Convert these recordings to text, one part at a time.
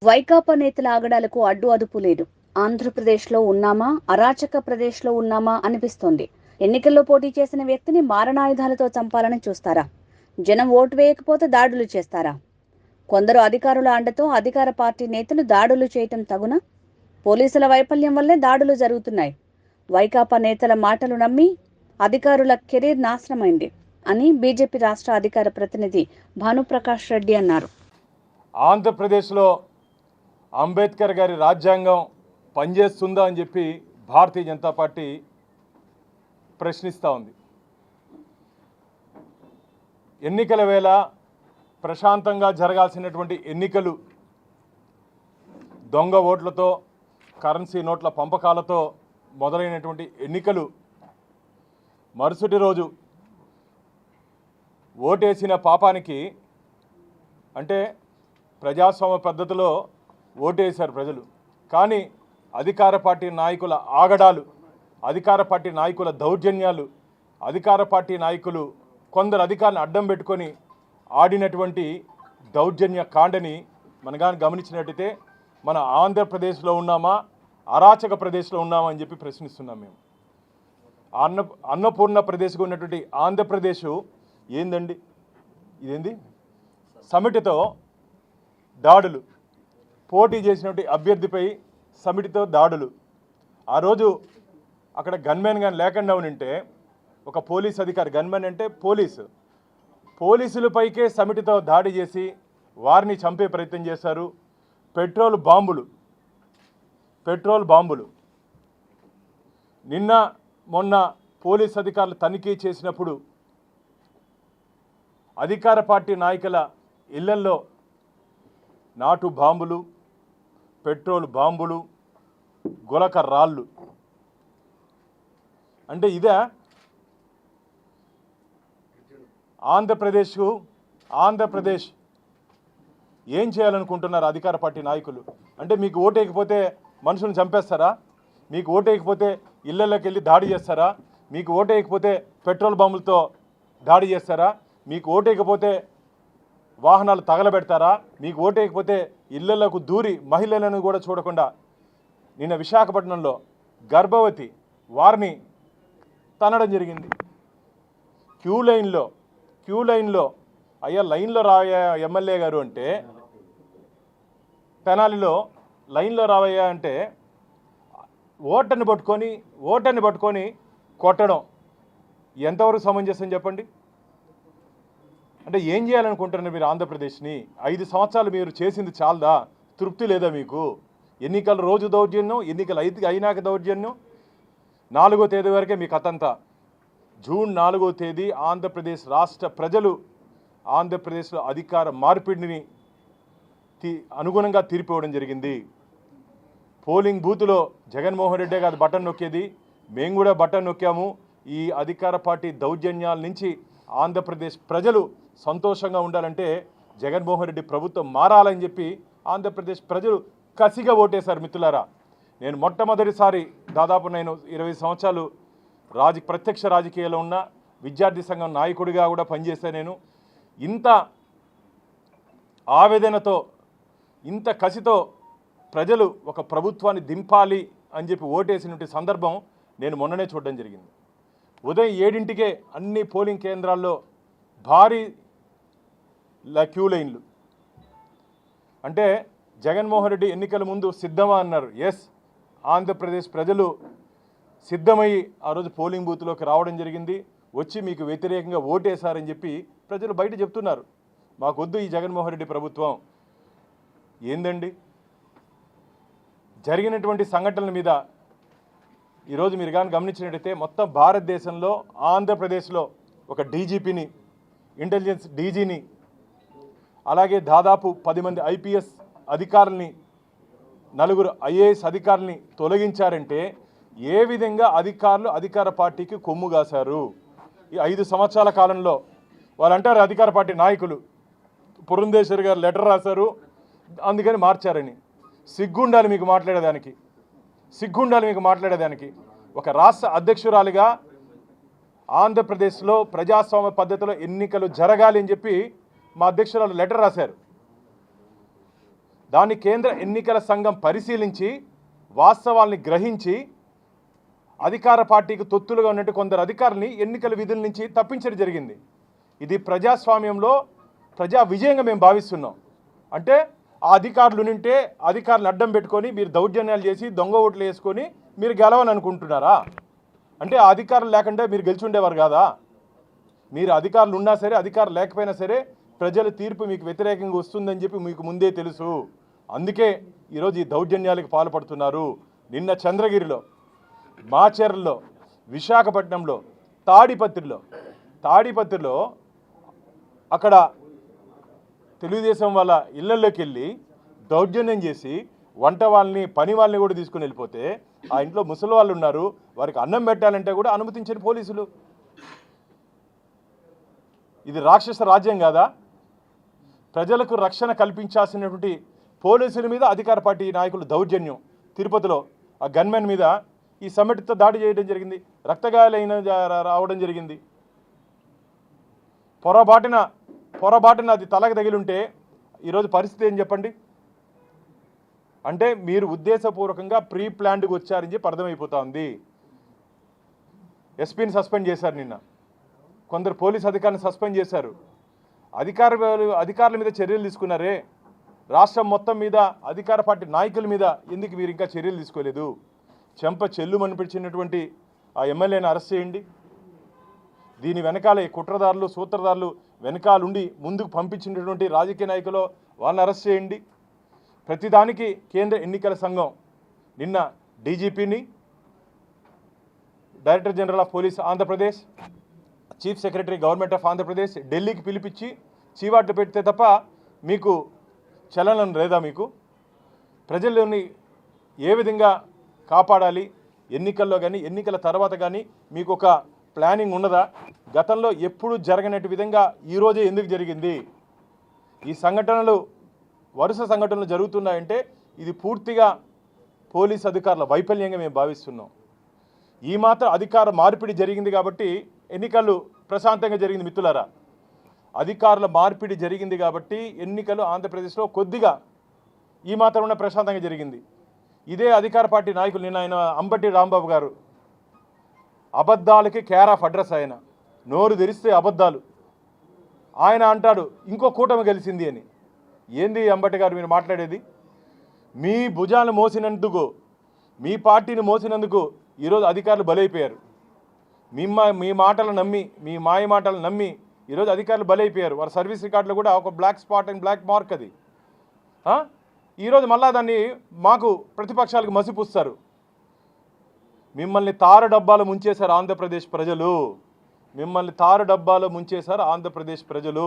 వైకాపా నేతల ఆగడాలకు అడ్డు అదుపు లేదు. ఆంధ్రప్రదేశ్లో ఉన్నామా, అరాచక ప్రదేశ్లో ఉన్నామా అనిపిస్తోంది. ఎన్నికల్లో పోటీ చేసిన వ్యక్తిని మారణాయుధాలతో చంపాలని చూస్తారా? జనం ఓటు వేయకపోతే దాడులు చేస్తారా? కొందరు అధికారుల అండతో అధికార పార్టీ నేతలు దాడులు చేయటం తగునా? పోలీసుల వైఫల్యం వల్లే దాడులు జరుగుతున్నాయి. వైకాపా నేతల మాటలు నమ్మి అధికారుల కెరీర్ నాశనమైంది అని బీజేపీ రాష్ట్ర అధికార ప్రతినిధి భానుప్రకాష్ రెడ్డి అన్నారు. ఆంధ్రప్రదేశ్లో అంబేద్కర్ గారి రాజ్యాంగం పనిచేస్తుందా అని చెప్పి భారతీయ జనతా పార్టీ ప్రశ్నిస్తూ ఉంది. ఎన్నికల వేళ ప్రశాంతంగా జరగాల్సినటువంటి ఎన్నికలు దొంగ ఓట్లతో, కరెన్సీ నోట్ల పంపకాలతో మొదలైనటువంటి ఎన్నికలు మరుసటి రోజు ఓటేసిన పాపానికి, అంటే ప్రజాస్వామ్య పద్ధతిలో ఓటేశారు ప్రజలు, కానీ అధికార పార్టీ నాయకుల ఆగడాలు, అధికార పార్టీ నాయకుల దౌర్జన్యాలు, అధికార పార్టీ నాయకులు కొందరు అధికారులను అడ్డం పెట్టుకొని ఆడినటువంటి దౌర్జన్య కాండని మనం గమనించినట్టయితే మన ఆంధ్రప్రదేశ్లో ఉన్నామా, అరాచక ప్రదేశ్లో ఉన్నామా అని చెప్పి ప్రశ్నిస్తున్నాం మేము. అన్నపూర్ణ ప్రదేశ్గా ఉన్నటువంటి ఆంధ్రప్రదేశ్ ఏందండి? ఇదేంది? సమిటితో దాడులు, పోటీ చేసినటువంటి అభ్యర్థిపై సమిటితో దాడులు. ఆ రోజు అక్కడ గన్మెన్ కానీ లేకుండా ఉంటే ఒక పోలీస్ అధికారి, గన్మెన్ అంటే పోలీసులపైకే సమిటితో దాడి చేసి వారిని చంపే ప్రయత్నం చేశారు. పెట్రోల్ బాంబులు నిన్న మొన్న పోలీస్ అధికారులు తనిఖీ చేసినప్పుడు అధికార పార్టీ నాయకుల ఇళ్లల్లో నాటు బాంబులు, పెట్రోల్ బాంబులు, గులక రాళ్ళు. అంటే ఇదే ఆంధ్రప్రదేశ్ ఏం చేయాలనుకుంటున్నారు అధికార పార్టీ నాయకులు? అంటే మీకు ఓటేయకపోతే మనుషులను చంపేస్తారా? మీకు ఓటేయకపోతే ఇళ్లలోకి వెళ్ళి దాడి చేస్తారా? మీకు ఓటేయకపోతే పెట్రోల్ బాంబులతో దాడి చేస్తారా? మీకు ఓటేయకపోతే వాహనాలు తగలబెడతారా? మీకు ఓటేయకపోతే ఇళ్లలోకి దూరి మహిళలను కూడా చూడకుండా నిన్న విశాఖపట్నంలో గర్భవతి వారిని తనడం జరిగింది. క్యూ లైన్లో అయ్యా లైన్లో రావయ్యా ఎమ్మెల్యే గారు అంటే, తెనాలిలో లైన్లో రావయ్యా అంటే ఓటర్ని పట్టుకొని కొట్టడం ఎంతవరకు సమంజసం చెప్పండి? అంటే ఏం చేయాలనుకుంటున్నారు మీరు ఆంధ్రప్రదేశ్ని? 5 సంవత్సరాలు మీరు చేసింది చాలదా? తృప్తి లేదా మీకు? ఎన్నికల రోజు దౌర్జన్యం, ఎన్నికలు అయినాక దౌర్జన్యం. 4వ తేదీ వరకే మీ కథంతా. జూన్ 4వ తేదీ ఆంధ్రప్రదేశ్ రాష్ట్ర ప్రజలు ఆంధ్రప్రదేశ్లో అధికార మార్పిడిని అనుగుణంగా తీర్పు ఇవ్వడం జరిగింది. పోలింగ్ బూత్లో జగన్మోహన్ రెడ్డి గారు బటన్ నొక్కేది, మేము కూడా బటన్ నొక్కాము. ఈ అధికార పార్టీ దౌర్జన్యాల నుంచి ఆంధ్రప్రదేశ్ ప్రజలు సంతోషంగా ఉండాలంటే జగన్మోహన్ రెడ్డి ప్రభుత్వం మారాలని చెప్పి ఆంధ్రప్రదేశ్ ప్రజలు కసిగా ఓటేశారు. మిత్రులారా, నేను మొట్టమొదటిసారి దాదాపు 20 సంవత్సరాలు ప్రత్యక్ష రాజకీయాల్లో ఉన్న విద్యార్థి సంఘం నాయకుడిగా కూడా పనిచేస్తే నేను ఇంత ఆవేదనతో, ఇంత కసితో ప్రజలు ఒక ప్రభుత్వాన్ని దింపాలి అని చెప్పి ఓటేసినటువంటి సందర్భం నేను మొన్ననే చూడడం జరిగింది. ఉదయం 7ంటికే అన్ని పోలింగ్ కేంద్రాల్లో భారీ క్యూ లైన్లు. అంటే జగన్మోహన్ రెడ్డి ఎన్నికల ముందు సిద్ధమా అన్నారు. ఎస్, ఆంధ్రప్రదేశ్ ప్రజలు సిద్ధమయ్యి ఆ రోజు పోలింగ్ బూత్లోకి రావడం జరిగింది. వచ్చి మీకు వ్యతిరేకంగా ఓటేశారని చెప్పి ప్రజలు బయట చెప్తున్నారు. మాకొద్దు ఈ జగన్మోహన్ రెడ్డి ప్రభుత్వం. ఏందండి జరిగినటువంటి సంఘటనల మీద ఈరోజు మీరు కానీ గమనించినట్టయితే మొత్తం భారతదేశంలో ఆంధ్రప్రదేశ్లో ఒక డీజీపీని, ఇంటెలిజెన్స్ డీజీని, అలాగే దాదాపు 10 మంది ఐపీఎస్ అధికారుల్ని, 4 ఐఏఎస్ అధికారుల్ని తొలగించారంటే ఏ విధంగా అధికారులు అధికార పార్టీకి కొమ్ము కాశారు ఈ 5 సంవత్సరాల కాలంలో? వాళ్ళు అంటారు అధికార పార్టీ నాయకులు పురంధేశ్వరి గారు లెటర్ రాశారు అందుకని మార్చారని. సిగ్గుండాలి మీకు మాట్లాడేదానికి. ఒక రాష్ట్ర అధ్యక్షురాలిగా ఆంధ్రప్రదేశ్లో ప్రజాస్వామ్య పద్ధతిలో ఎన్నికలు జరగాలి అని చెప్పి మా అధ్యక్షురాలు లెటర్ రాశారు. దాన్ని కేంద్ర ఎన్నికల సంఘం పరిశీలించి వాస్తవాల్ని గ్రహించి అధికార పార్టీకి తొత్తులుగా ఉన్నట్టు కొందరు అధికారుల్ని ఎన్నికల విధుల నుంచి తప్పించడం జరిగింది. ఇది ప్రజాస్వామ్యంలో ప్రజా విజయంగా మేము భావిస్తున్నాం. అంటే ఆ అధికారులు ఉంటే అధికారులు అడ్డం పెట్టుకొని మీరు దౌర్జన్యాలు చేసి దొంగ ఓట్లు వేసుకొని మీరు గెలవని అనుకుంటున్నారా? అంటే ఆ అధికారులు లేకుండా మీరు గెలిచి ఉండేవారు కాదా? మీరు అధికారులు ఉన్నా సరే అధికారులు లేకపోయినా సరే ప్రజల తీర్పు మీకు వ్యతిరేకంగా వస్తుందని చెప్పి మీకు ముందే తెలుసు. అందుకే ఈరోజు ఈ దౌర్జన్యాలకు పాల్పడుతున్నారు. నిన్న చంద్రగిరిలో, మాచర్లలో, విశాఖపట్నంలో, తాడిపత్రిలో అక్కడ తెలుగుదేశం వాళ్ళ ఇళ్లలోకి వెళ్ళి దౌర్జన్యం చేసి వంట వాళ్ళని పని వాళ్ళని కూడా తీసుకుని వెళ్ళిపోతే ఆ ఇంట్లో ముసలి వాళ్ళు ఉన్నారు, వారికి అన్నం పెట్టాలంటే కూడా అనుమతించని పోలీసులు. ఇది రాక్షస రాజ్యం కాదా? ప్రజలకు రక్షణ కల్పించాల్సినటువంటి పోలీసుల మీద అధికార పార్టీ నాయకులు దౌర్జన్యం. తిరుపతిలో ఆ గన్మెన్ మీద ఈ సమ్మెట్తో దాడి చేయడం జరిగింది, రక్తగాయాలైన రావడం జరిగింది. పొరబాటున అది తలకు తగిలింటే ఈరోజు పరిస్థితి ఏం చెప్పండి? అంటే మీరు ఉద్దేశపూర్వకంగా ప్రీ ప్లాన్డ్గా వచ్చారని చెప్పి అర్థమైపోతా ఉంది. ఎస్పీని సస్పెండ్ చేశారు, నిన్న కొందరు పోలీస్ అధికారులను సస్పెండ్ చేశారు. అధికారుల మీద చర్యలు తీసుకున్నారే, రాష్ట్రం మొత్తం మీద అధికార పార్టీ నాయకుల మీద ఎందుకు మీరు ఇంకా చర్యలు తీసుకోలేదు? చెంప చెల్లుమనిపించినటువంటి ఆ ఎమ్మెల్యేని అరెస్ట్ చేయండి. దీని వెనకాల కుట్రదారులు, సూత్రధారులు వెనకాలుండి ముందుకు పంపించినటువంటి రాజకీయ నాయకులు వాళ్ళని అరెస్ట్ చేయండి. ప్రతిదానికి కేంద్ర ఎన్నికల సంఘం నిన్న డీజీపీని, director general of police Andhra Pradesh, chief secretary government of Andhra Pradesh ఢిల్లీకి పిలిపించి చీవాట్లు పెడితే తప్ప మీకు చలనం లేదా? మీకు ప్రజల్లోని ఏ విధంగా కాపాడాలి, ఎన్నికల్లో కానీ ఎన్నికల తర్వాత కానీ మీకు ఒక ప్లానింగ్ ఉన్నదా? గతంలో ఎప్పుడు జరగనట్టు విధంగా ఈరోజే ఎందుకు జరిగింది? ఈ సంఘటనలు, వరుస సంఘటనలు జరుగుతున్నాయంటే ఇది పూర్తిగా పోలీస్ అధికారుల వైఫల్యంగా మేము భావిస్తున్నాం. ఈ మాత్రం అధికార మార్పిడి జరిగింది కాబట్టి ఎన్నికలు ప్రశాంతంగా జరిగింది మిత్రులారా. అధికారుల మార్పిడి జరిగింది కాబట్టి ఎన్నికలు ఆంధ్రప్రదేశ్లో కొద్దిగా ఈ మాత్రం ప్రశాంతంగా జరిగింది. ఇదే అధికార పార్టీ నాయకులు నిన్న ఆయన అంబటి రాంబాబు గారు అబద్ధాలకి కేర్ ఆఫ్ అడ్రస్, ఆయన నోరు తెరిస్తే అబద్ధాలు. ఆయన అంటాడు ఇంకో కూటమి గెలిచింది అని. ఏంది అంబటి గారు మీరు మాట్లాడేది? మీ భుజాలను మోసినందుకు, మీ పార్టీని మోసినందుకు ఈరోజు అధికారులు బలైపోయారు. మీ మాటలు నమ్మి, మీ మాయ మాటలు నమ్మి ఈరోజు అధికారులు బలైపోయారు. వారి సర్వీస్ రికార్డులో కూడా ఒక black spot and black mark అది. ఈరోజు మళ్ళా దాన్ని మాకు ప్రతిపక్షాలకు మసిపూస్తారు. మిమ్మల్ని తారు డబ్బాలు ముంచేశారు ఆంధ్రప్రదేశ్ ప్రజలు.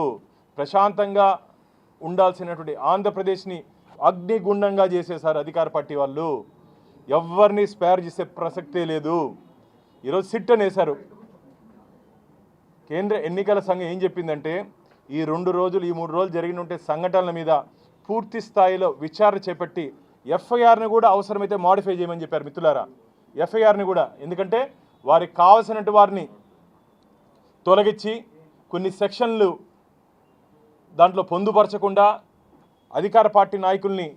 ప్రశాంతంగా ఉండాల్సినటువంటి ఆంధ్రప్రదేశ్ని అగ్నిగుండంగా చేసేశారు అధికార పార్టీ వాళ్ళు. ఎవరిని స్పేర్ చేసే ప్రసక్తే లేదు. ఈరోజు సిట్ అనేశారు. కేంద్ర ఎన్నికల సంఘం ఏం చెప్పిందంటే ఈ 2 రోజులు, ఈ 3 రోజులు జరిగిన సంఘటనల మీద పూర్తి స్థాయిలో విచారణ చేపట్టి ఎఫ్ఐఆర్ని కూడా అవసరమైతే మాడిఫై చేయమని చెప్పారు మిత్రులారా. ఎఫ్ఐఆర్ని కూడా, ఎందుకంటే వారికి కావాల్సినట్టు వారిని తొలగించి కొన్ని సెక్షన్లు దాంట్లో పొందుపరచకుండా అధికార పార్టీ నాయకుల్ని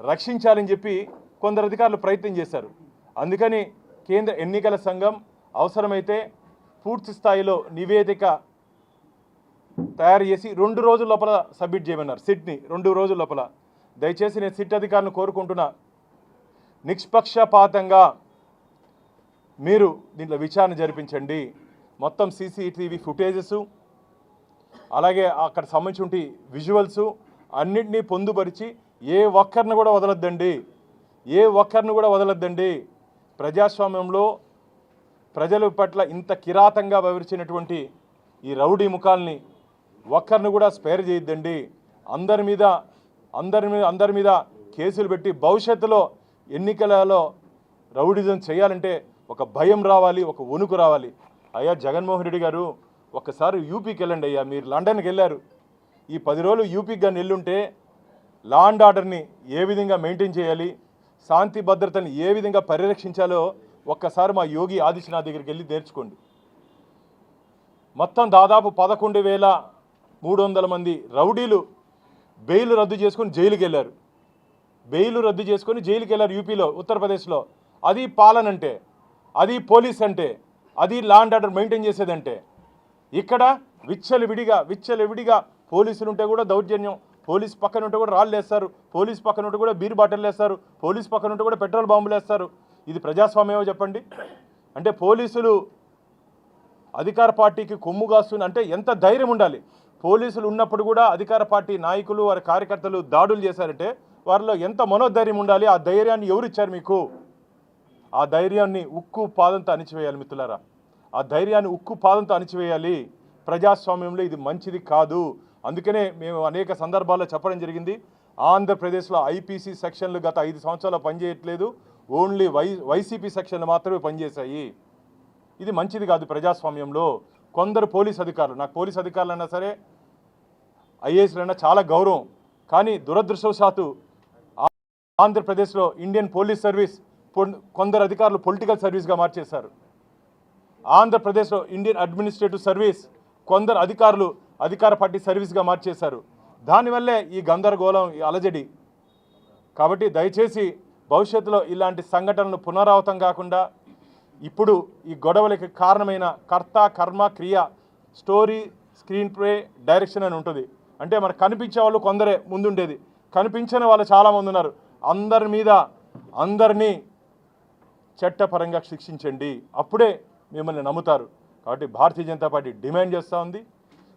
రక్షించాలని చెప్పి కొందరు అధికారులు ప్రయత్నం చేశారు. అందుకని కేంద్ర ఎన్నికల సంఘం అవసరమైతే పూర్తి స్థాయిలో నివేదిక తయారు చేసి 2 రోజుల లోపల సబ్మిట్ చేయమన్నారు సిట్ని. 2 రోజుల లోపల దయచేసి నేను సిట్ అధికారులను కోరుకుంటున్నా, నిష్పక్షపాతంగా మీరు దీంట్లో విచారణ జరిపించండి. మొత్తం సీసీటీవీ ఫుటేజెస్, అలాగే అక్కడ సంబంధించి విజువల్స్ అన్నింటినీ పొందుపరిచి ఏ ఒక్కరిని కూడా వదలొద్దండి. ప్రజాస్వామ్యంలో ప్రజల పట్ల ఇంత కిరాతంగా వివరించినటువంటి ఈ రౌడీ ముఖాల్ని ఒక్కరిని కూడా స్పేర్ చేయొద్దండి. అందరి మీద కేసులు పెట్టి భవిష్యత్తులో ఎన్నికలలో రౌడిజం చేయాలంటే ఒక భయం రావాలి, ఒక వణుకు రావాలి. అయ్యా జగన్మోహన్ రెడ్డి గారు, ఒక్కసారి యూపీకి వెళ్ళండి అయ్యా. మీరు లండన్కి వెళ్ళారు. ఈ 10 రోజులు యూపీకి కానీ వెళ్ళుంటే లా అండ్ ఆర్డర్ని ఏ విధంగా మెయింటైన్ చేయాలి, శాంతి భద్రతని ఏ విధంగా పరిరక్షించాలో ఒక్కసారి మా యోగి ఆదిత్యనాథ్ దగ్గరికి వెళ్ళి నేర్చుకోండి. మొత్తం దాదాపు 11,300 మంది రౌడీలు బెయిల్ రద్దు చేసుకుని జైలుకి వెళ్ళారు. బెయిల్ రద్దు చేసుకొని జైలుకి వెళ్ళారు యూపీలో, ఉత్తరప్రదేశ్లో. అది పాలన అంటే, అది పోలీస్ అంటే, అది లా అండ్ ఆర్డర్ మెయింటైన్ చేసేదంటే. ఇక్కడ విచ్చలవిడిగా పోలీసులు ఉంటే కూడా దౌర్జన్యం, పోలీస్ పక్కన ఉంటే కూడా రాళ్ళు వేస్తారు, పోలీస్ పక్కన ఉంటే కూడా బీర్ బాటిల్ వేస్తారు, పోలీస్ పక్కన ఉంటే కూడా పెట్రోల్ బాంబులు వేస్తారు. ఇది ప్రజాస్వామ్యమో చెప్పండి? అంటే పోలీసులు అధికార పార్టీకి కొమ్ము కాస్తున్న అంటే ఎంత ధైర్యం ఉండాలి? పోలీసులు ఉన్నప్పుడు కూడా అధికార పార్టీ నాయకులు వారి కార్యకర్తలు దాడులు చేశారంటే వారిలో ఎంత మనోధైర్యం ఉండాలి? ఆ ధైర్యాన్ని ఎవరిచ్చారు మీకు? ఆ ధైర్యాన్ని ఉక్కు పాదంతో అణిచివేయాలి మిత్రులారా. ఆ ధైర్యాన్ని ఉక్కు పాదంతో అణిచివేయాలి. ప్రజాస్వామ్యంలో ఇది మంచిది కాదు. అందుకనే మేము అనేక సందర్భాల్లో చెప్పడం జరిగింది, ఆంధ్రప్రదేశ్లో ఐపీసీ సెక్షన్లు గత 5 సంవత్సరాలు పనిచేయట్లేదు, ఓన్లీ వైసీపీ సెక్షన్లు మాత్రమే పనిచేశాయి. ఇది మంచిది కాదు ప్రజాస్వామ్యంలో. కొందరు పోలీస్ అధికారులు, నాకు పోలీస్ అధికారులైనా సరే ఐఏఎస్లైనా చాలా గౌరవం, కానీ దురదృష్టవశాత్తు ఆంధ్రప్రదేశ్లో ఇండియన్ పోలీస్ సర్వీస్ కొందరు అధికారులు పొలిటికల్ సర్వీస్గా మార్చేశారు. ఆంధ్రప్రదేశ్లో ఇండియన్ అడ్మినిస్ట్రేటివ్ సర్వీస్ కొందరు అధికారులు అధికార పార్టీ సర్వీస్గా మార్చేశారు. దానివల్లే ఈ గందరగోళం, ఈ అలజడి. కాబట్టి దయచేసి భవిష్యత్తులో ఇలాంటి సంఘటనలు పునరావృతం కాకుండా ఇప్పుడు ఈ గొడవలకి కారణమైన కర్త కర్మ క్రియ, స్టోరీ, స్క్రీన్ ప్లే, డైరెక్షన్ అని ఉంటుంది. అంటే మనకు కనిపించే వాళ్ళు కొందరే ముందుండేది, కనిపించని వాళ్ళు చాలామంది ఉన్నారు. అందరినీ చట్టపరంగా శిక్షించండి, అప్పుడే మిమ్మల్ని నమ్ముతారు. కాబట్టి భారతీయ జనతా పార్టీ డిమాండ్ చేస్తూ ఉంది,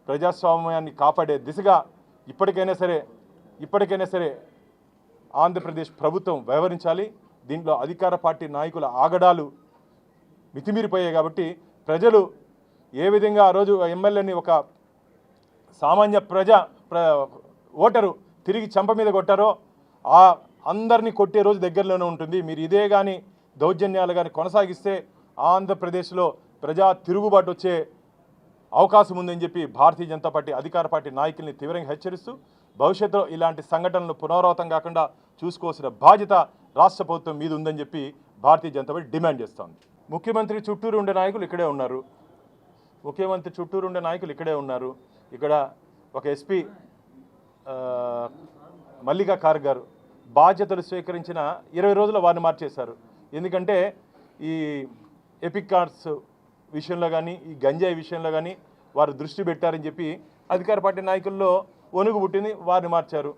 ప్రజాస్వామ్యాన్ని కాపాడే దిశగా ఇప్పటికైనా సరే ఆంధ్రప్రదేశ్ ప్రభుత్వం వ్యవహరించాలి. దీంట్లో అధికార పార్టీ నాయకుల ఆగడాలు మితిమీరిపోయాయి. కాబట్టి ప్రజలు ఏ విధంగా ఆ రోజు ఎమ్మెల్యేని ఒక సామాన్య ఓటరు తిరిగి చెంప మీద కొట్టారో ఆ అందరినీ కొట్టే రోజు దగ్గరలోనే ఉంటుంది. మీరు ఇదే కానీ దౌర్జన్యాలు కానీ కొనసాగిస్తే ఆంధ్రప్రదేశ్లో ప్రజా తిరుగుబాటు వచ్చే అవకాశం ఉందని చెప్పి భారతీయ జనతా పార్టీ అధికార పార్టీ నాయకుల్ని తీవ్రంగా హెచ్చరిస్తూ భవిష్యత్తులో ఇలాంటి సంఘటనలు పునరావృతం కాకుండా చూసుకోవాల్సిన బాధ్యత రాష్ట్ర ప్రభుత్వం మీద ఉందని చెప్పి భారతీయ జనతా పార్టీ డిమాండ్ చేస్తోంది. ముఖ్యమంత్రి చుట్టూరు ఉండే నాయకులు ఇక్కడే ఉన్నారు. ఇక్కడ ఒక ఎస్పీ మల్లికా ఖార్గే గారు బాధ్యతలు స్వీకరించిన 20 రోజుల వారిని మార్చేశారు. ఎందుకంటే ఈ ఎపిక్ కార్డ్స్ విషయంలో కానీ, ఈ గంజాయి విషయంలో కానీ వారు దృష్టి పెట్టారని చెప్పి అధికార పార్టీ నాయకుల్లో వణుగు పుట్టింది, వారిని మార్చారు.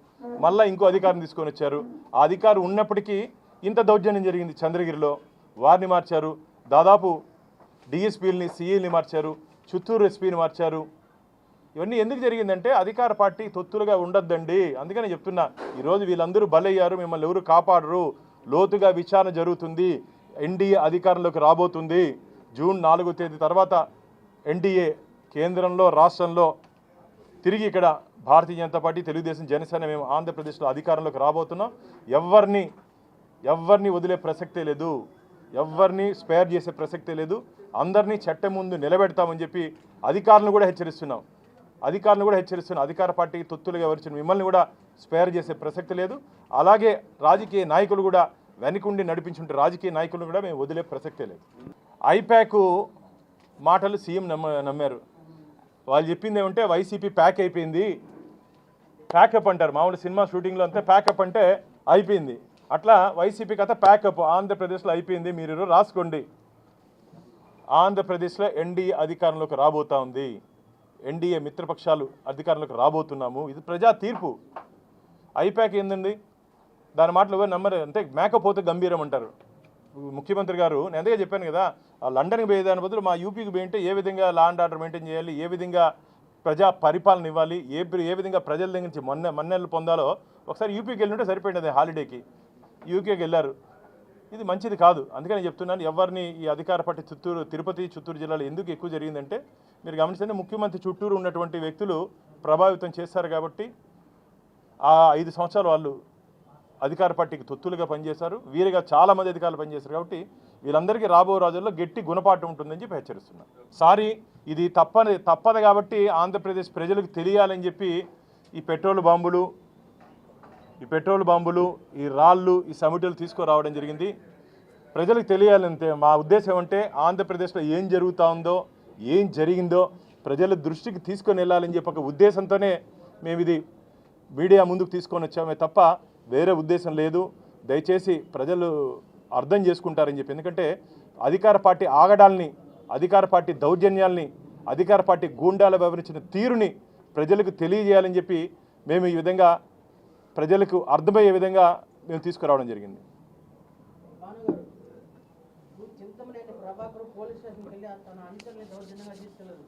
మళ్ళీ ఇంకో అధికారిని తీసుకొని వచ్చారు. ఆ అధికారి ఉన్నప్పటికీ ఇంత దౌర్జన్యం జరిగింది చంద్రగిరిలో, వారిని మార్చారు. దాదాపు డిఎస్పీలని, సిఐని మార్చారు, చిత్తూరు ఎస్పీని మార్చారు. ఇవన్నీ ఎందుకు జరిగిందంటే అధికార పార్టీ తొత్తులుగా ఉండొద్దండి. అందుకని చెప్తున్నా, ఈరోజు వీళ్ళందరూ బలయ్యారు, మిమ్మల్ని ఎవరు కాపాడరు. లోతుగా విచారణ జరుగుతుంది. ఎన్డీఏ అధికారంలోకి రాబోతుంది. జూన్ 4వ తేదీ తర్వాత ఎన్డీఏ కేంద్రంలో, రాష్ట్రంలో తిరిగి ఇక్కడ భారతీయ జనతా పార్టీ, తెలుగుదేశం, జనసేన మేము ఆంధ్రప్రదేశ్లో అధికారంలోకి రాబోతున్నాం. ఎవరిని వదిలే ప్రసక్తే లేదు, ఎవరిని స్పేర్ చేసే ప్రసక్తే లేదు. అందరినీ చట్టం ముందు నిలబెడతామని చెప్పి అధికారులను కూడా హెచ్చరిస్తున్నాం. అధికార పార్టీకి తొత్తులుగా వచ్చిన మిమ్మల్ని కూడా స్పేర్ చేసే ప్రసక్తి లేదు. అలాగే రాజకీయ నాయకులు కూడా వెనుకుండి నడిపించుంటే రాజకీయ నాయకులను కూడా మేము వదిలే ప్రసక్తే లేదు. ఐప్యాక్ మాటలు సీఎం నమ్మారు. వాళ్ళు చెప్పింది ఏమంటే వైసీపీ ప్యాక్ అయిపోయింది, ప్యాకప్ అంటారు. మామూలు సినిమా షూటింగ్లో అంతే ప్యాకప్ అంటే అయిపోయింది. అట్లా వైసీపీ కథ ప్యాకప్ ఆంధ్రప్రదేశ్లో అయిపోయింది. మీరు రాసుకోండి. ఆంధ్రప్రదేశ్లో ఎన్డీఏ అధికారంలోకి రాబోతా ఉంది. ఎన్డీఏ మిత్రపక్షాలు అధికారంలోకి రాబోతున్నాము. ఇది ప్రజా తీర్పు. ఐప్యాక్ ఏందండి, దాని మాటలు ఎవరు నమ్మరు. అంటే మేకపోతే గంభీరం అంటారు ముఖ్యమంత్రి గారు. నేను అందుకే చెప్పాను కదా, లండన్కి పోయేదాని బదులు మా యూపీకి పోయింటే ఏ విధంగా లా అండ్ ఆర్డర్ మెయింటైన్ చేయాలి, ఏ విధంగా ప్రజా పరిపాలన ఇవ్వాలి, ఏ విధంగా ప్రజల దగ్గర నుంచి మన్నెలు పొందాలో ఒకసారి యూపీకి వెళ్ళినట్టే సరిపోయింది. హాలిడేకి యూకేకి వెళ్ళారు. ఇది మంచిది కాదు. అందుకని చెప్తున్నాను, ఎవరిని ఈ అధికార పార్టీ తిరుపతి, చిత్తూరు జిల్లాలో ఎందుకు ఎక్కువ జరిగిందంటే మీరు గమనిస్తే ముఖ్యమంత్రి చుట్టూరు ఉన్నటువంటి వ్యక్తులు ప్రభావితం చేశారు. కాబట్టి ఆ 5 సంవత్సరాలు వాళ్ళు అధికార పార్టీకి తొత్తులుగా పనిచేశారు. వీరిగా చాలామంది అధికారులు పనిచేశారు. కాబట్టి వీళ్ళందరికీ రాబో రోజుల్లో గట్టి గుణపాఠం ఉంటుందని చెప్పి హెచ్చరిస్తున్నారు. ఇది తప్పదు కాబట్టి ఆంధ్రప్రదేశ్ ప్రజలకు తెలియాలని చెప్పి ఈ పెట్రోల్ బాంబులు, ఈ రాళ్ళు, ఈ సమిటులు తీసుకురావడం జరిగింది. ప్రజలకు తెలియాలంటే మా ఉద్దేశం అంటే ఆంధ్రప్రదేశ్లో ఏం జరుగుతూ ఉందో, ఏం జరిగిందో ప్రజల దృష్టికి తీసుకొని వెళ్ళాలని చెప్పి ఒక ఉద్దేశంతోనే మేము ఇది మీడియా ముందుకు తీసుకొని వచ్చామే తప్ప వేరే ఉద్దేశం లేదు. దయచేసి ప్రజలు అర్థం చేసుకుంటారని చెప్పి, ఎందుకంటే అధికార పార్టీ ఆగడాల్ని, అధికార పార్టీ దౌర్జన్యాల్ని, అధికార పార్టీ గూండాల వ్యవహరించిన తీరుని ప్రజలకు తెలియజేయాలని చెప్పి మేము ఈ విధంగా ప్రజలకు అర్థమయ్యే విధంగా మేము తీసుకురావడం జరిగింది. చింతమనేని ప్రభాకర్ పోలీస్ స్టేషన్కి వెళ్ళి తన అనుచరుల్ని దౌర్జన్యంగా తీసుకెళ్లారు.